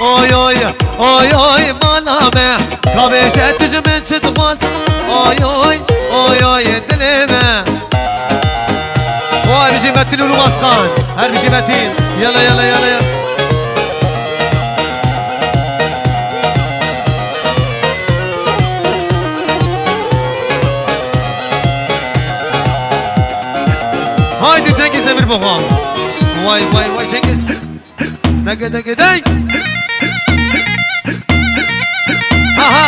آی آی آی آی مالامه کابشه تجمن چه دخواست آی آی آی آی دلمه وای بشی متین و لوغاس خان هر بشی متین یلا یلا یلا یلا هایدی cengiz demir baba vay vay vay cengiz nege nege dey aha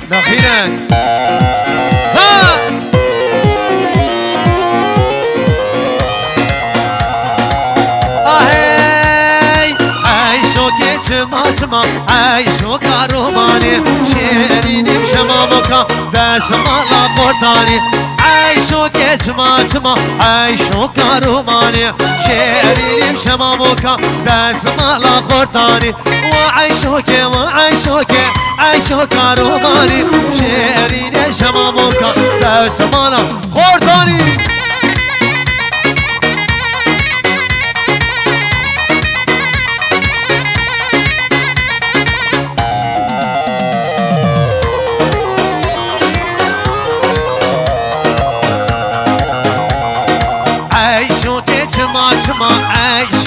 nakhiren ha ahey ay şoke çıma çıma ay şo karomani şerinim şemamoka desmala portani ay şoke çıma çıma ay şo karomani şerinim şemamoka desmala portani وعي شوكي وعي شوكي عيشو كاروماني شيرين شماموكا تسمانا خورتاني عيشو كي چما چما عيش